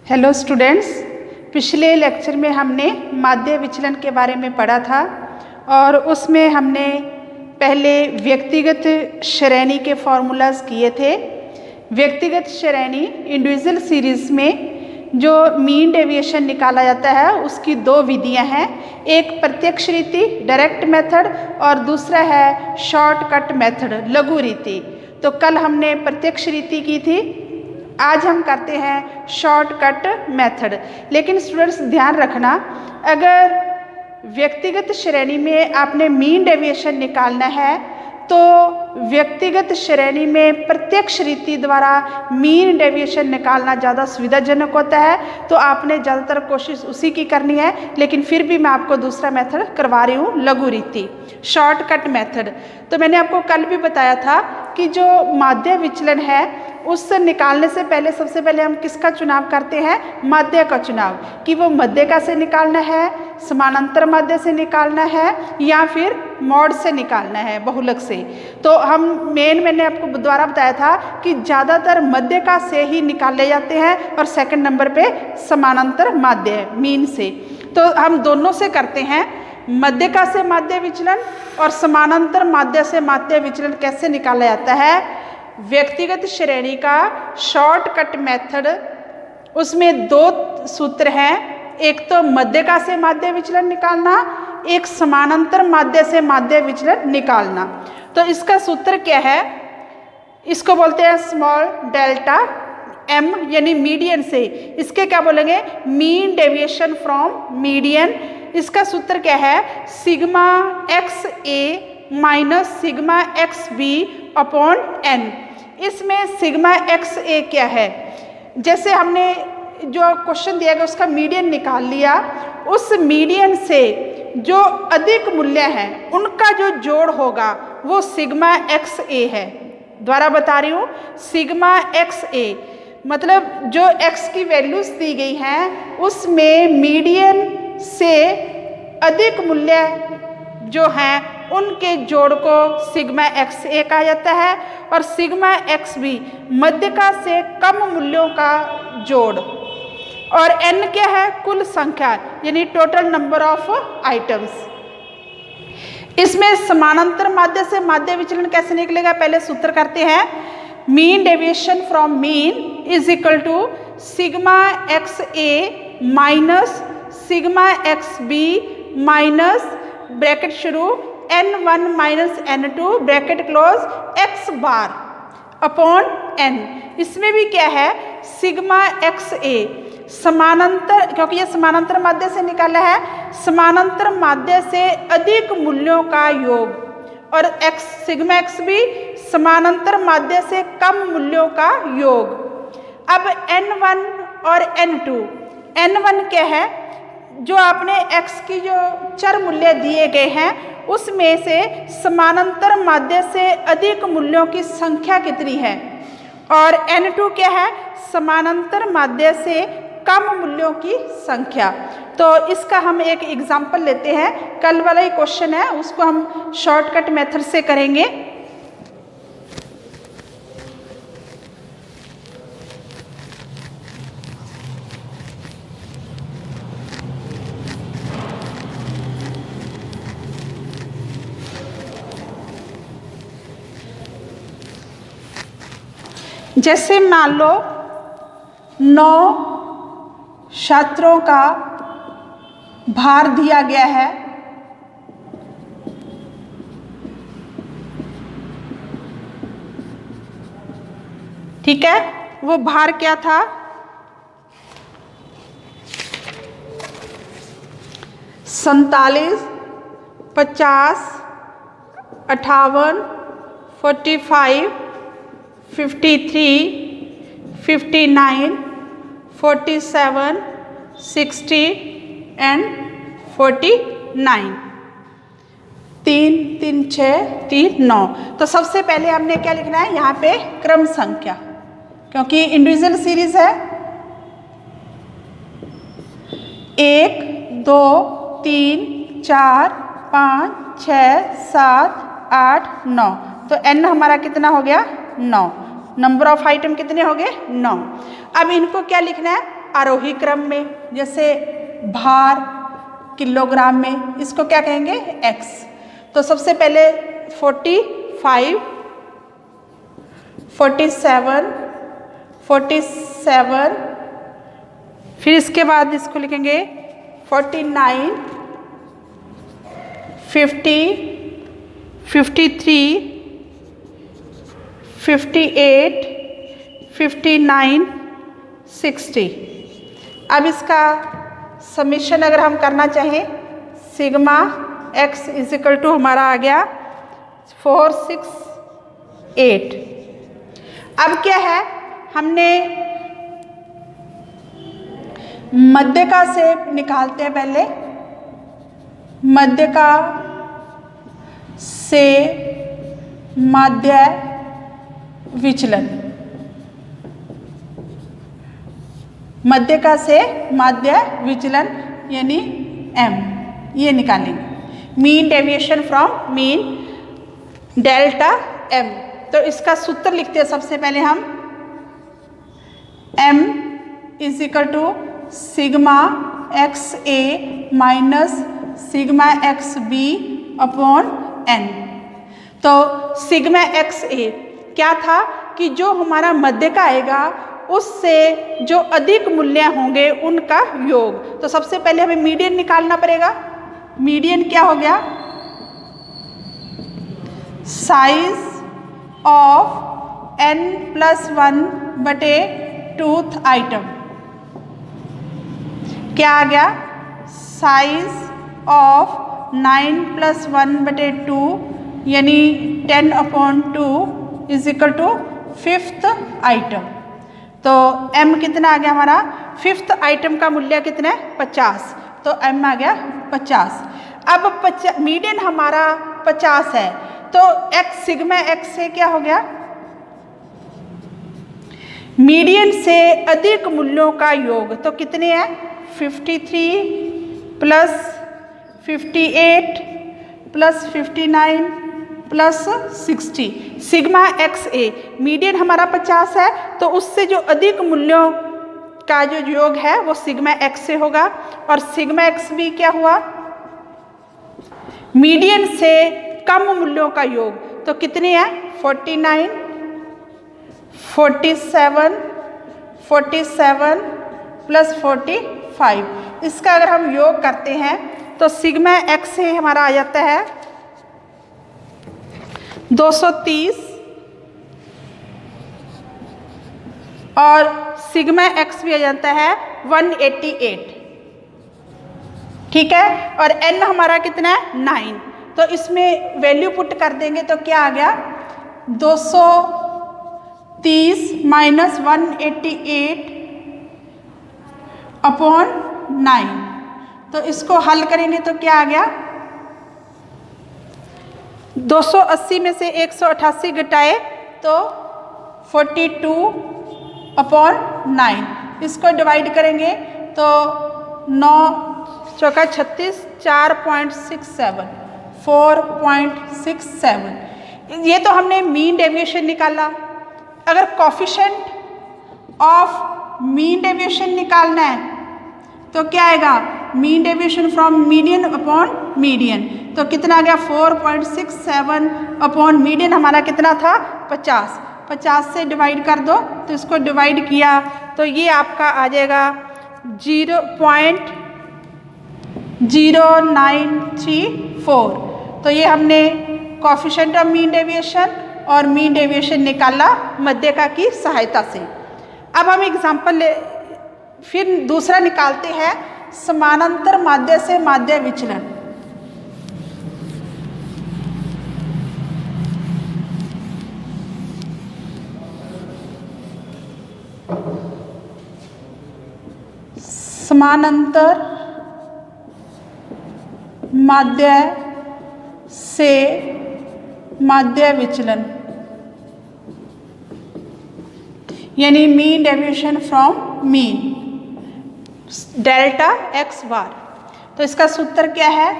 Hello students, पिछले lecture में हमने माध्य विचलन के बारे में पढ़ा था और उसमें हमने पहले व्यक्तिगत श्रेणी के फॉर्मूलाज किए थे। व्यक्तिगत श्रेणी इंडिविजुअल सीरीज़ में जो मीन डेविएशन निकाला जाता है उसकी दो विधियां हैं, एक प्रत्यक्ष रीति डायरेक्ट मेथड और दूसरा है शॉर्टकट मेथड लघु रीति। तो कल हमने प्रत्यक्ष रीति की थी, आज हम करते हैं शॉर्टकट मेथड। लेकिन स्टूडेंट्स ध्यान रखना, अगर व्यक्तिगत श्रेणी में आपने मीन डेविएशन निकालना है तो व्यक्तिगत श्रेणी में प्रत्यक्ष रीति द्वारा मीन डेविएशन निकालना ज़्यादा सुविधाजनक होता है, तो आपने ज़्यादातर कोशिश उसी की करनी है। लेकिन फिर भी मैं आपको दूसरा मेथड करवा रही हूँ, लघु रीति शॉर्टकट मेथड। तो मैंने आपको कल भी बताया था कि जो माध्य विचलन है उससे निकालने से पहले सबसे पहले हम किसका चुनाव करते हैं? माध्य का चुनाव, कि वो मध्य का से निकालना है, समानांतर माध्य से निकालना है या फिर मॉड से निकालना है, बहुलक से। तो हम मैंने आपको द्वारा बताया था कि ज़्यादातर मध्य का से ही निकाले जाते हैं और सेकंड नंबर पे समानांतर माध्य मीन से। तो हम दोनों से करते हैं, मध्य का से माध्य विचलन और समानांतर माध्य से माध्य विचलन कैसे निकाला जाता है। व्यक्तिगत श्रेणी का शॉर्टकट मेथड, उसमें दो सूत्र हैं, एक तो मध्य का से माध्य विचलन निकालना, एक समानांतर माध्य से माध्य विचलन निकालना। तो इसका सूत्र क्या है? इसको बोलते हैं स्मॉल डेल्टा एम, यानी मीडियन से। इसके क्या बोलेंगे? Mean deviation from median. इसका सूत्र क्या है? Sigma X A minus sigma X B upon N. इसमें सिग्मा एक्स ए क्या है? जैसे हमने जो क्वेश्चन दिया गया उसका मीडियन निकाल लिया, उस मीडियन से जो अधिक मूल्य हैं उनका जो जोड़ होगा वो सिग्मा एक्स ए है। दोबारा बता रही हूँ, सिग्मा एक्स ए मतलब जो एक्स की वैल्यूज दी गई हैं उसमें मीडियन से अधिक मूल्य जो हैं उनके जोड़ को सिग्मा एक्स ए कहा जाता है और सिग्मा एक्स बी मध्यका से कम मूल्यों का जोड़। और एन क्या है? कुल संख्या, यानी टोटल नंबर ऑफ आइटम्स। इसमें समानांतर माध्य से माध्य विचलन कैसे निकलेगा? पहले सूत्र करते हैं, mean deviation from mean is equal to sigma X A minus sigma X B minus bracket शुरू n1 minus n2 bracket close x bar upon n। इसमें भी क्या है? सिग्मा एक्स ए समानांतर, क्योंकि ये समानांतर माध्य से निकाला है, समानांतर माध्य से अधिक मूल्यों का योग और x सिग्मा एक्स भी समानांतर माध्य से कम मूल्यों का योग। अब n1 और n2, n1 क्या है? जो आपने x की जो चर मूल्य दिए गए हैं उसमें से समानांतर माध्य से अधिक मूल्यों की संख्या कितनी है, और n2 क्या है? समानांतर माध्य से कम मूल्यों की संख्या। तो इसका हम एक एग्जाम्पल लेते हैं, कल वाला ही क्वेश्चन है उसको हम शॉर्टकट मेथड से करेंगे। जैसे मान लो 9 छात्रों का भार दिया गया है, ठीक है? वो भार क्या था? 47, 50, 58, 45, 53, 59, 47, 60 एंड 49। 3, 3, 6, 3, 9। तो सबसे पहले हमने क्या लिखना है? यहाँ पे क्रम संख्या, क्योंकि इंडिविजुअल सीरीज है। 1, 2, 3, 4, 5, 6, 7, 8, 9। तो n हमारा कितना हो गया? 9। नंबर ऑफ आइटम कितने हो गए? 9। अब इनको क्या लिखना है? आरोही क्रम में, जैसे भार किलोग्राम में, इसको क्या कहेंगे x। तो सबसे पहले 45, 47, 47, फिर इसके बाद इसको लिखेंगे 49, 50, 53, 58, 59, 60। अब इसका समीशन अगर हम करना चाहें, सिग्मा x इजिकल टू हमारा आ गया 468। अब क्या है, हमने मध्यका से निकालते हैं पहले, मध्यका से माध्य विचलन, मध्यका से माध्य विचलन यानी m, ये निकालेंगे। Mean deviation from mean delta m। तो इसका सूत्र लिखते हैं सबसे पहले हम, m is equal to sigma X A minus sigma X B upon n। तो सिग्मा एक्स ए क्या था कि जो हमारा मध्य का आएगा उससे जो अधिक मूल्य होंगे उनका योग। तो सबसे पहले हमें मीडियन निकालना पड़ेगा। मीडियन क्या हो गया, साइज ऑफ n+1 बटे टूथ आइटम, क्या आ गया, साइज ऑफ 9+1 बटे 2 यानी 10/2 is equal to 5th item. तो m कितना आ गया हमारा, 5th आइटम का मूल्य कितना है 50, तो m आ गया 50। अब मीडियन हमारा 50 है, तो x सिग्मा x से क्या हो गया, मीडियन से अधिक मूल्यों का योग। तो कितने हैं, 53 plus 58 plus 59 plus 60। Sigma X A median हमारा 50 है, तो उससे जो अधिक मूल्यों का जो योग है वो सिग्मा एक्स से होगा। और सिग्मा एक्स भी क्या हुआ, मीडियन से कम मूल्यों का योग। तो कितने हैं, 49, 47, 47 प्लस 45। इसका अगर हम योग करते हैं तो सिग्मा एक्स से हमारा आ जाता है 230 और सिग्मा एक्स भी आ जाता है 188, ठीक है। और n हमारा कितना है 9, तो इसमें वैल्यू पुट कर देंगे तो क्या आ गया, 230 माइनस 188 अपॉन 9। तो इसको हल करेंगे तो क्या आ गया, 280 में से 188 घटाए तो 42 अपॉन 9। इसको डिवाइड करेंगे तो 9 चौका 36, 4.67, 4.67। ये तो हमने मीन डेविएशन निकाला। अगर कोफिशिएंट ऑफ मीन डेविएशन निकालना है तो क्या आएगा, mean deviation from median upon median. तो कितना आ गया, 4.67 अपॉन मीडियन हमारा कितना था 50। 50 से डिवाइड कर दो, तो इसको डिवाइड किया तो ये आपका आ जाएगा 0.0934। तो ये हमने कोफिशिएंट ऑफ मीन डेविएशन और मीन डेविएशन निकाला मध्यका की सहायता से। अब हम एग्जाम्पल फिर दूसरा निकालते हैं, समानांतर माध्य से माध्य विचलन। समानांतर माध्य से माध्य विचलन यानी mean deviation from mean delta X bar. तो इसका सूत्र क्या है,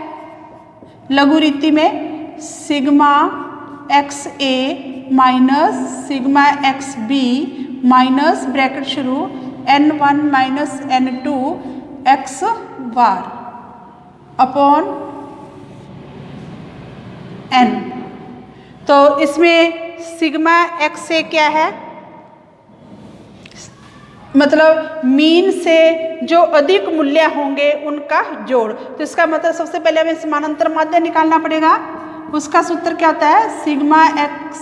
लघु रीति में sigma X A minus sigma X B minus bracket शुरू n1 minus n2 x bar upon n। तो इसमें सिग्मा x से क्या है, मतलब मीन से जो अधिक मूल्य होंगे उनका जोड़। तो इसका मतलब सबसे पहले हमें समानांतर माध्य निकालना पड़ेगा। उसका सूत्र क्या होता है, sigma x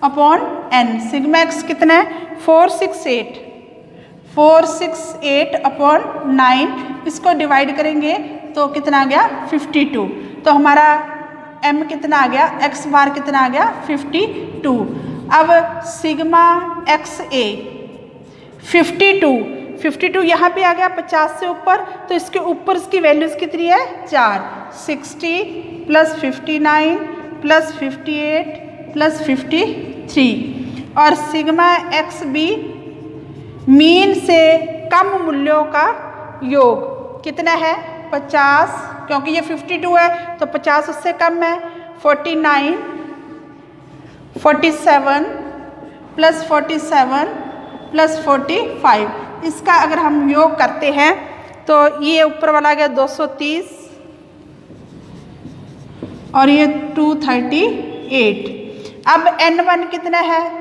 upon n। Sigma x कितना है, 468 अपॉन 9। इसको डिवाइड करेंगे तो कितना आ गया, 52। तो हमारा m कितना आ गया, x बार कितना आ गया, 52। अब सिग्मा x a 52 यहाँ पे आ गया 50 से ऊपर, तो इसके ऊपर इसकी वैल्यूज कितनी है, 4। 60 प्लस 59 प्लस 58 प्लस 53। और सिग्मा एक्स बी मीन से कम मूल्यों का योग कितना है, 50, क्योंकि ये 52 है तो 50 उससे कम है। 49 47 प्लस 47 प्लस 45। इसका अगर हम योग करते हैं तो ये ऊपर वाला आ गया 230 और ये 238। अब n1 कितना है,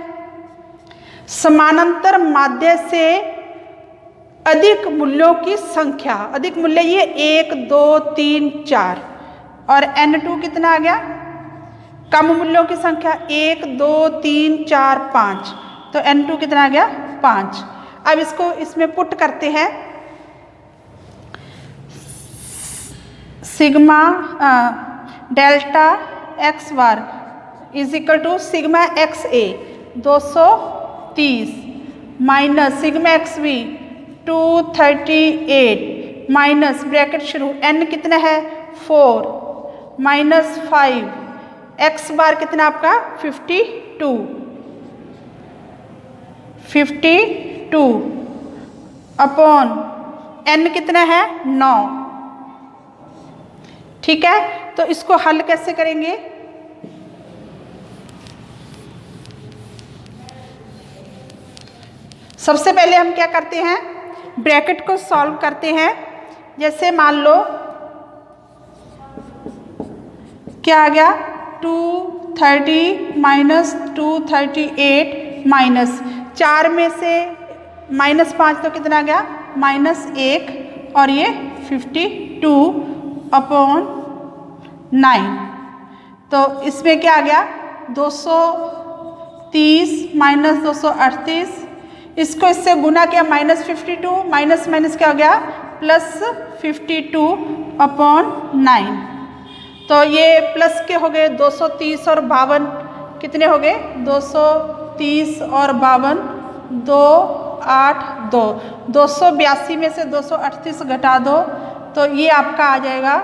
समानांतर माध्य से अधिक मूल्यों की संख्या। अधिक मूल्य ये 1 2 3 4। और n2 कितना आ गया, कम मूल्यों की संख्या 1 2 3 4 5। तो n2 कितना आ गया, 5। अब इसको इसमें पुट करते हैं, sigma delta x bar is equal to sigma X A 230 minus sigma X B 238 minus bracket शुरू n कितना है, 4 माइनस 5 x बार कितना आपका 52 अपॉन n कितना है, 9। ठीक है, तो इसको हल कैसे करेंगे, सबसे पहले हम क्या करते हैं, ब्रैकेट को सॉल्व करते हैं। जैसे मान लो क्या आ गया, 230 माइनस 238 माइनस 4 में से -5 तो कितना आ गया, -1 और ये 52 अपॉन 9। तो इसमें क्या आ गया, 230 माइनस 238। इसको इससे गुना किया -52 माइनस माइनस क्या हो गया, प्लस 52 अपॉन 9। तो ये प्लस के हो गए 230 और 52 कितने हो गए, 230 और 52 282। 282 में से 238 घटा दो तो ये आपका आ जाएगा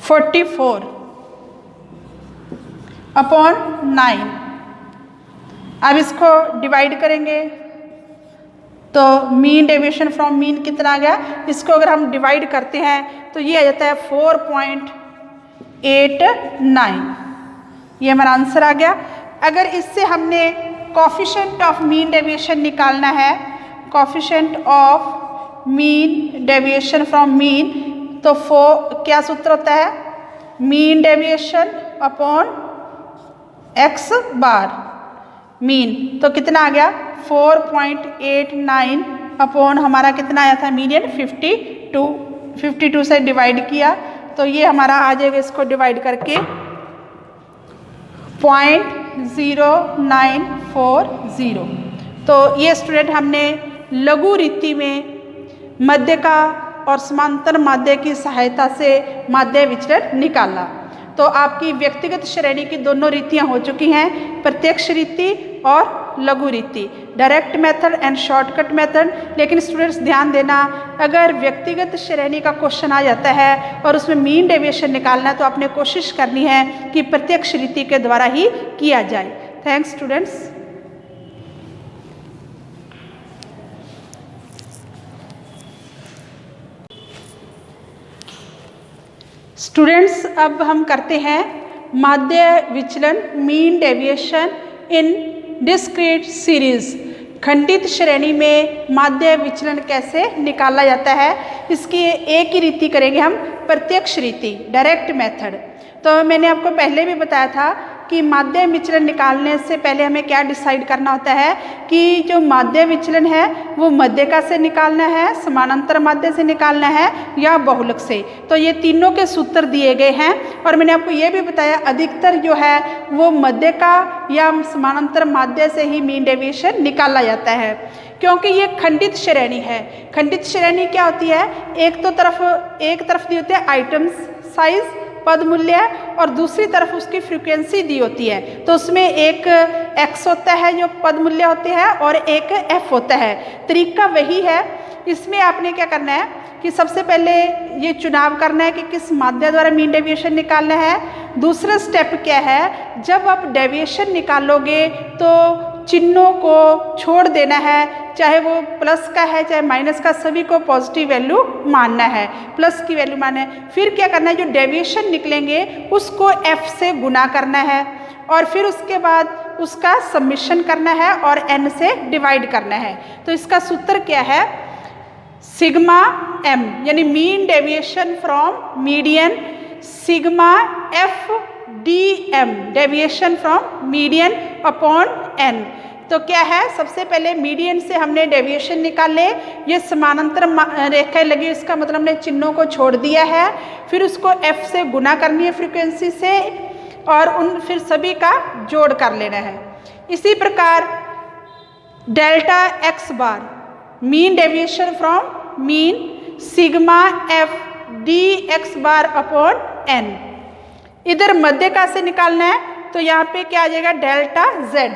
44 अपॉन 9। अब इसको डिवाइड करेंगे तो मीन डेविएशन फ्रॉम मीन कितना आ गया, इसको अगर हम डिवाइड करते हैं तो ये आ जाता है 4.89। ये हमारा आंसर आ गया। अगर इससे हमने कोफिशिएंट ऑफ मीन डेविएशन निकालना है, coefficient of mean deviation from mean, तो क्या सूत्र होता है, मीन डेविएशन अपॉन एक्स बार मीन। तो कितना आ गया 4.89 अपॉन हमारा कितना आया था मीडियन 52 से डिवाइड किया तो ये हमारा आ जाएगा, इसको डिवाइड करके 0.0940। तो ये स्टूडेंट हमने लघु रीति में मध्य का और समांतर माध्य की सहायता से माध्य विचलन निकाला। तो आपकी व्यक्तिगत श्रेणी की दोनों रीतियां हो चुकी हैं, प्रत्यक्ष रीति और लघु रीति, direct method and shortcut method. लेकिन स्टूडेंट्स ध्यान देना, अगर व्यक्तिगत श्रेणी का क्वेश्चन आ जाता है और उसमें मीन डेविएशन निकालना है तो आपने कोशिश करनी है कि प्रत्यक्ष रीति के द्वारा ही किया जाए। Thanks students. स्टूडेंट्स अब हम करते हैं माध्य विचलन मीन डेविएशन इन डिस्क्रीट सीरीज। खंडित श्रेणी में माध्य विचलन कैसे निकाला जाता है, इसकी एक ही रीति करेंगे हम, प्रत्यक्ष रीति, डायरेक्ट मेथड। तो मैंने आपको पहले भी बताया था कि माध्य विचलन निकालने से पहले हमें क्या डिसाइड करना होता है कि जो माध्य विचलन है वो मध्यका से निकालना है, समानांतर माध्य से निकालना है या बहुलक से। तो ये तीनों के सूत्र दिए गए हैं और मैंने आपको ये भी बताया अधिकतर जो है वो मध्यका या समानांतर माध्य से ही मीन डेविएशन निकाला जाता है, क्योंकि ये खंडित श्रेणी है। खंडित श्रेणी क्या होती है, एक तरफ दी होती है आइटम्स साइज पद मूल्य और दूसरी तरफ उसकी फ्रीक्वेंसी दी होती है। तो उसमें एक x होता है जो पद मूल्य होते हैं और एक f होता है। तरीका वही है। इसमें आपने क्या करना है कि सबसे पहले ये चुनाव करना है कि किस माध्य द्वारा मीन डेविएशन निकालना है। दूसरा स्टेप क्या है, जब आप डेविएशन निकालोगे तो चिन्हों को छोड़ देना है, चाहे वो प्लस का है चाहे माइनस का, सभी को पॉजिटिव वैल्यू मानना है, प्लस की वैल्यू मानना है। फिर क्या करना है, जो डेविएशन निकलेंगे उसको f से गुना करना है और फिर उसके बाद उसका सब्मिशन करना है और n से डिवाइड करना है। तो इसका सूत्र क्या है, सिग्मा m यानी mean deviation from median, sigma f dm deviation from median upon n। तो क्या है, सबसे पहले मीडियन से हमने डेविएशन निकाले, ये समानांतर रेखा लगी, इसका मतलब हमने चिन्हों को छोड़ दिया है। फिर उसको f से गुना करनी है फ्रीक्वेंसी से और फिर सभी का जोड़ कर लेना है। इसी प्रकार delta x bar mean deviation from mean sigma f dx bar upon n। इधर मध्यका से निकालना है तो यहाँ पे क्या आ जाएगा, डेल्टा z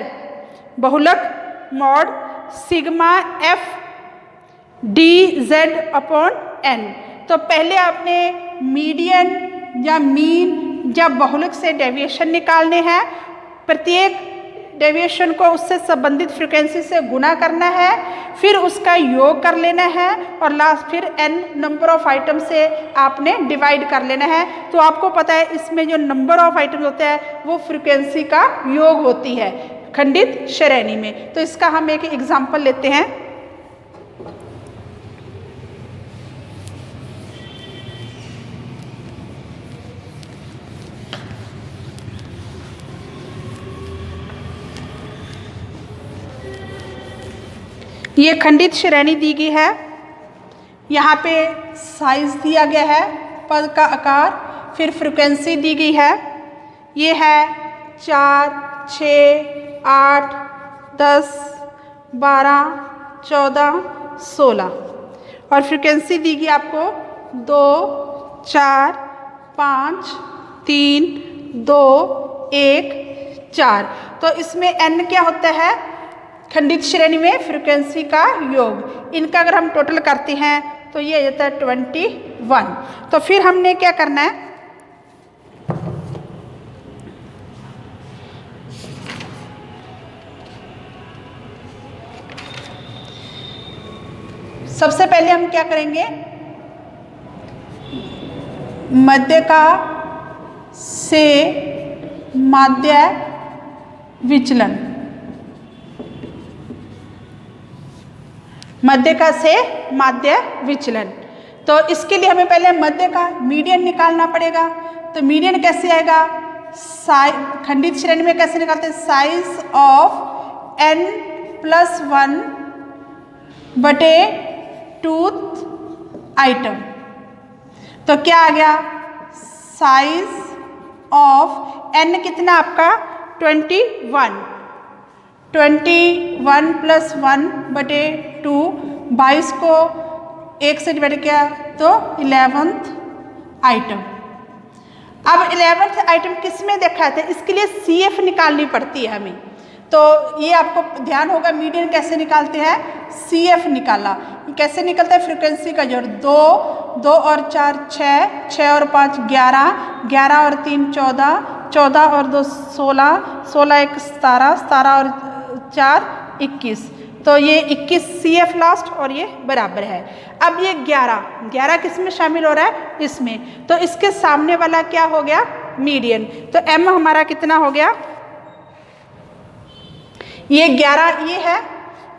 बहुलक mod sigma f dz upon n। तो पहले आपने मीडियन या मीन या बहुलक से डेविएशन निकालने हैं, प्रत्येक डेविएशन को उससे संबंधित फ्रीक्वेंसी से गुना करना है, फिर उसका योग कर लेना है और लास्ट फिर n नंबर ऑफ आइटम से आपने डिवाइड कर लेना है। तो आपको पता है इसमें जो नंबर ऑफ आइटम होते हैं वो फ्रीक्वेंसी का योग होती है खंडित श्रेणी में। तो इसका हम एक एग्जाम्पल लेते हैं। ये खंडित श्रेणी दी गई है, यहाँ पे साइज दिया गया है, पद का आकार, फिर फ्रीक्वेंसी दी गई है। ये है 4, 6, 8, 10, 12, 14, 16 और फ्रीक्वेंसी दी गई आपको 2, 4, 5, 3, 2, 1, 4। तो इसमें n क्या होता है, खंडित श्रेणी में फ्रीक्वेंसी का योग। इनका अगर हम टोटल करते हैं तो ये जाता है 21। तो फिर हमने क्या करना है, सबसे पहले हम क्या करेंगे, मध्यका से माध्य विचलन, मध्यका से माध्य विचलन। तो इसके लिए हमें पहले मध्य का मीडियन निकालना पड़ेगा। तो मीडियन कैसे आएगा, खंडित श्रेणी में कैसे निकालते हैं, साइज ऑफ n+1 बटे टूथ आइटम। तो क्या आ गया, साइज ऑफ n कितना आपका 21, 21 + 1 बटे 2, 22 को 1 से डिवाइड किया तो 11th आइटम। अब 11th आइटम किस में देखा था, इसके लिए CF निकालनी पड़ती है हमें। तो ये आपको ध्यान होगा, मीडियन कैसे निकालते हैं, CF निकाला। कैसे निकलता है, फ्रीक्वेंसी का जोड़, 2, 2 और 4 6, 6 और 5 11, 11 और 3 14, 14 और 2 16, 16 1 17, 17 और 4 21। तो ये 21 CF लास्ट और ये बराबर है। अब ये 11 किस में शामिल हो रहा है, इसमें। तो इसके सामने वाला क्या हो गया, मीडियन। तो M हमारा कितना हो गया, ये 11 ये है,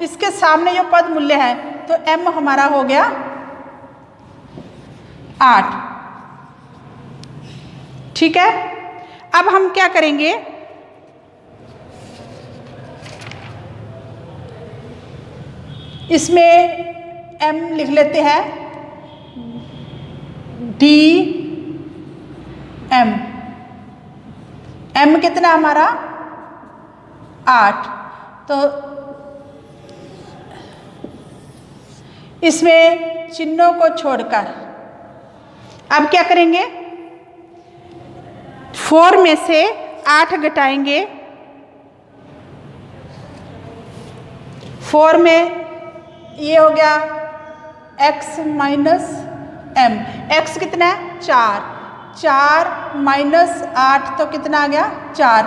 इसके सामने जो पद मूल्य है तो m हमारा हो गया 8। ठीक है, अब हम क्या करेंगे, इसमें m लिख लेते हैं DM। m कितना हमारा 8। तो इसमें चिन्हों को छोड़कर अब क्या करेंगे, 4 में से 8 घटाएंगे। 4 में ये हो गया x माइनस m। x कितना है 4, 4 माइनस 8 तो कितना आ गया 4।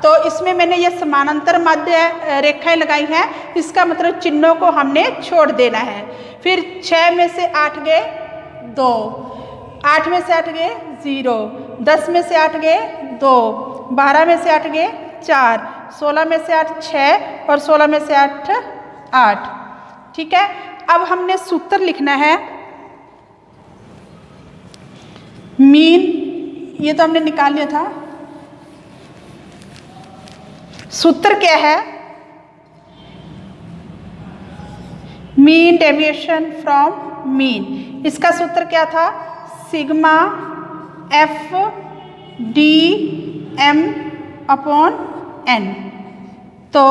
तो इसमें मैंने ये समानांतर माध्य रेखाएं लगाई हैं, इसका मतलब चिन्हों को हमने छोड़ देना है। फिर 6 में से 8 गए 2, 8 में से 8 गए 0, 10 में से 8 गए 2, 12 में से 8 गए 4, 16 में से 8 6 और 16 में से 8 8। ठीक है, अब हमने सूत्र लिखना है मीन, ये तो हमने निकाल लिया था। सूत्र क्या है, मीन डेविएशन फ्रॉम मीन। इसका सूत्र क्या था, sigma F D M upon N. तो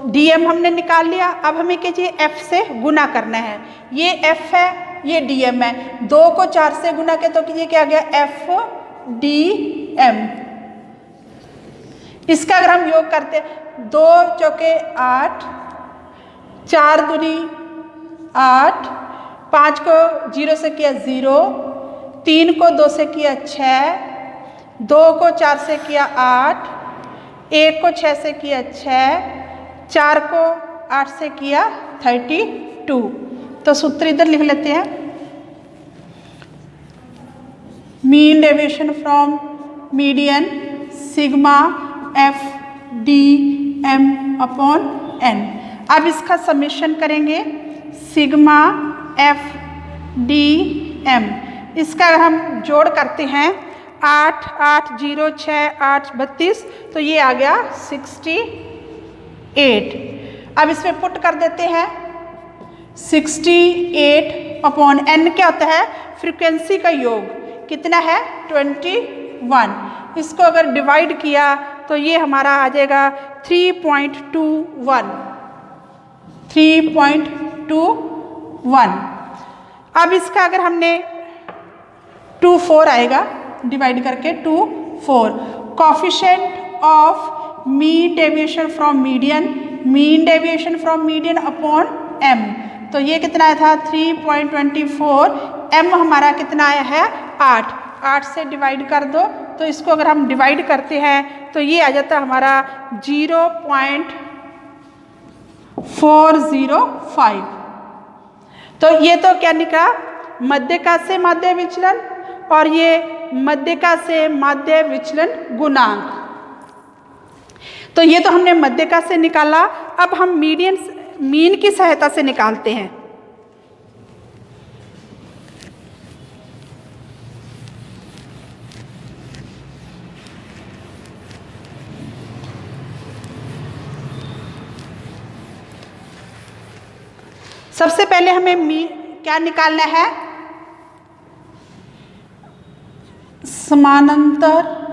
डी एम हमने निकाल लिया, अब हमें कीजिए एफ से गुना करना है। ये एफ है, ये डी एम है, 2 को 4 से गुना के तो कीजिए क्या आ गया एफ डी एम। इसका अगर हम योग करते 2 चौके 8, 4 दूनी 8, 5 को 0 से किया 0, 3 को 2 से किया 6, 2 को 4 से किया 8, 1 को 6 से किया 6, 4 को 8 से किया 32। तो सूत्र इधर लिख लेते हैं, mean deviation from median sigma F D M upon N. अब इसका समेशन करेंगे, सिग्मा एफ डी एम, इसका हम जोड़ करते हैं 8 8 0 6 8 32, तो ये आ गया 68। अब इसमें पुट कर देते हैं 68 अपॉन एन क्या होता है, फ्रीक्वेंसी का योग कितना है 21। इसको अगर डिवाइड किया तो ये हमारा आ जाएगा 3.21। 3.21। अब इसका अगर हमने 24 आएगा डिवाइड करके 24, coefficient of mean deviation from median, mean deviation from median upon m। तो ये कितना आया था 3.24, m हमारा कितना आया है 8, 8 से डिवाइड कर दो। तो इसको अगर हम डिवाइड करते हैं तो ये आ जाता है हमारा 0.405। तो ये तो क्या निकला, मध्यका से माध्य विचलन, और ये मध्यका से माध्य विचलन गुणांक। तो ये तो हमने मध्यका से निकाला, अब हम मीन की सहायता से निकालते हैं। सबसे पहले हमें क्या निकालना है, समानांतर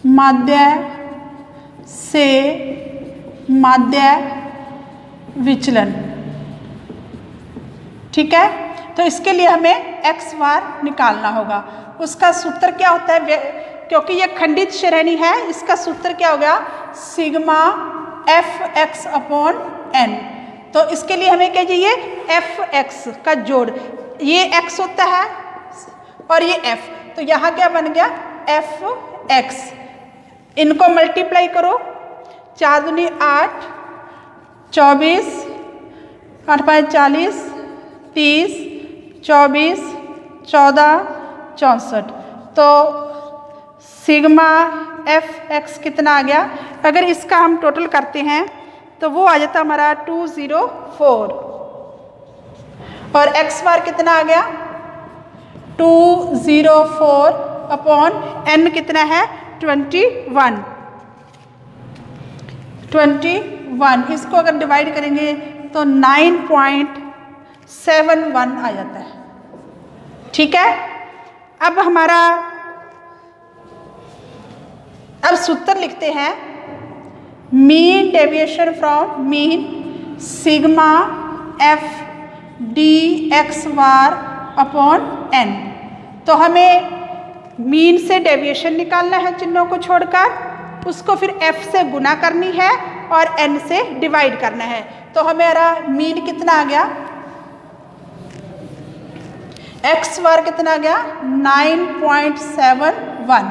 माध्य से माध्य विचलन। ठीक है, तो इसके लिए हमें x बार निकालना होगा। उसका सूत्र क्या होता है, क्योंकि यह खंडित श्रेणी है, इसका सूत्र क्या होगा, sigma F X upon N. तो इसके लिए हमें क्या चाहिए, एफ एक्स का जोड़, ये x होता है और ये f, तो यहाँ क्या बन गया एफ एक्स। इनको मल्टीप्लाई करो, 4 दूनी 8, 24, 8 5 40, 30, 24, 14, 64। तो सिग्मा एफ एक्स कितना आ गया, अगर इसका हम टोटल करते हैं तो वो आ जाता हमारा 204 और x बार कितना आ गया 204 अपॉन n कितना है 21। इसको अगर डिवाइड करेंगे तो 9.71 आ जाता है। ठीक है, अब हमारा सूत्र लिखते हैं mean deviation from mean sigma f dx bar upon n। तो हमें मीन से डेविएशन निकालना है चिन्हों को छोड़कर, उसको फिर f से गुना करनी है और n से डिवाइड करना है। तो हमारा मीन कितना आ गया x बार कितना आ गया 9.71।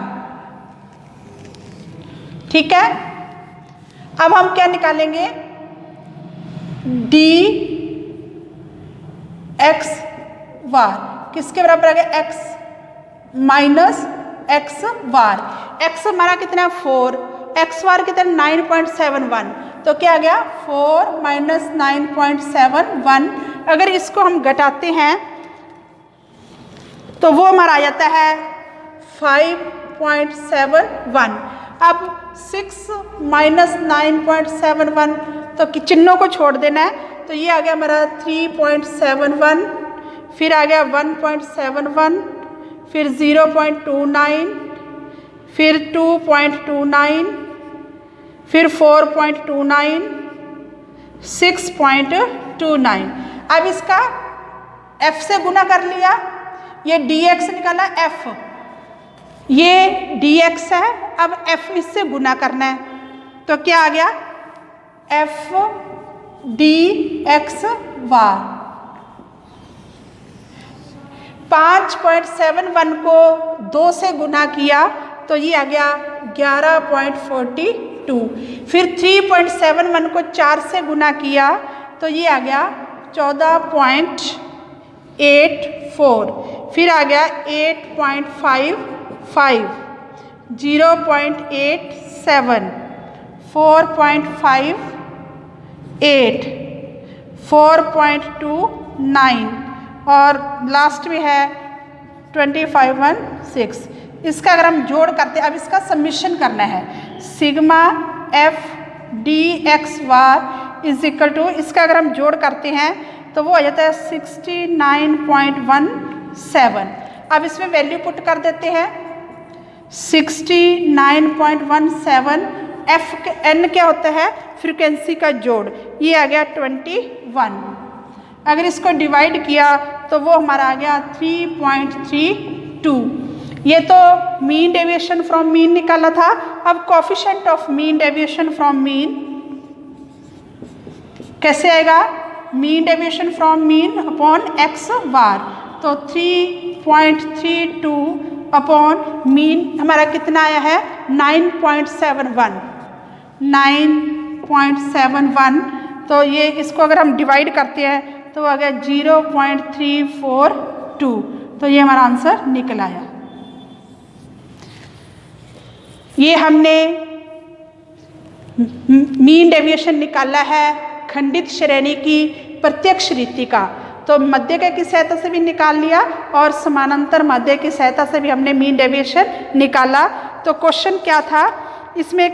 ठीक है, अब हम क्या निकालेंगे dx बार किसके बराबर आ गया x माइनस x बार। x हमारा कितना 4, x बार कितना 9.71, तो क्या आ गया 4 माइनस 9.71। अगर इसको हम घटाते हैं तो वो हमारा आ जाता है 5.71। अब 6 माइनस 9.71 तो चिन्हों को छोड़ देना है, तो ये आ गया हमारा 3.71, फिर आ गया 1.71, फिर 0.29, फिर 2.29, फिर 4.29, 6.29। अब इसका f से गुना कर लिया, ये dx निकाला f, ये dx है, अब f इससे गुना करना है, तो क्या आ गया f dx बार। 5.71 को 2 से गुना किया तो ये आ गया 11.42, फिर 3.71 को 4 से गुना किया तो ये आ गया 14.84, फिर आ गया 8.55, 0.87, 4.58, 4.29 और लास्ट में है 25.16। इसका अगर हम जोड़ करते, अब इसका समीशन करना है, sigma f dx bar is equal to, इसका अगर हम जोड़ करते हैं तो वो आ जाता है 69.17। अब इसमें वैल्यू पुट कर देते हैं 69.17, f n क्या होता है फ्रीक्वेंसी का जोड़, ये आ गया 21। अगर इसको डिवाइड किया तो वो हमारा आ गया 3.32। ये तो मीन डेविएशन फ्रॉम मीन निकाला था। अब coefficient of mean deviation from mean कैसे आएगा, mean deviation from mean upon x बार, तो 3.32 अपॉन मीन हमारा कितना आया है 9.71। तो ये इसको अगर हम डिवाइड करते हैं तो आ गया 0.342, तो ये हमारा आंसर निकल आया। ये हमने मीन डेविएशन निकाला है खंडित श्रेणी की प्रत्यक्ष रीति का, तो मध्य की सहायता से भी निकाल लिया और समानांतर मध्य की सहायता से भी हमने मीन डेविएशन निकाला। तो क्वेश्चन क्या था इसमें,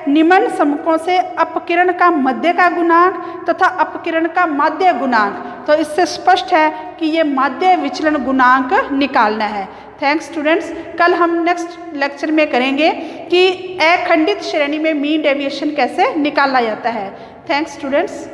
निम्न समकों से अपकिरण का मध्य का गुणांक तथा अपकिरण का माध्य गुणांक, तो इससे स्पष्ट है कि ये माध्य विचलन गुणांक निकालना है। थैंक्स स्टूडेंट्स, कल हम नेक्स्ट लेक्चर में करेंगे कि अखंडित श्रेणी में मीन डेविएशन कैसे निकाला जाता है। Thanks students.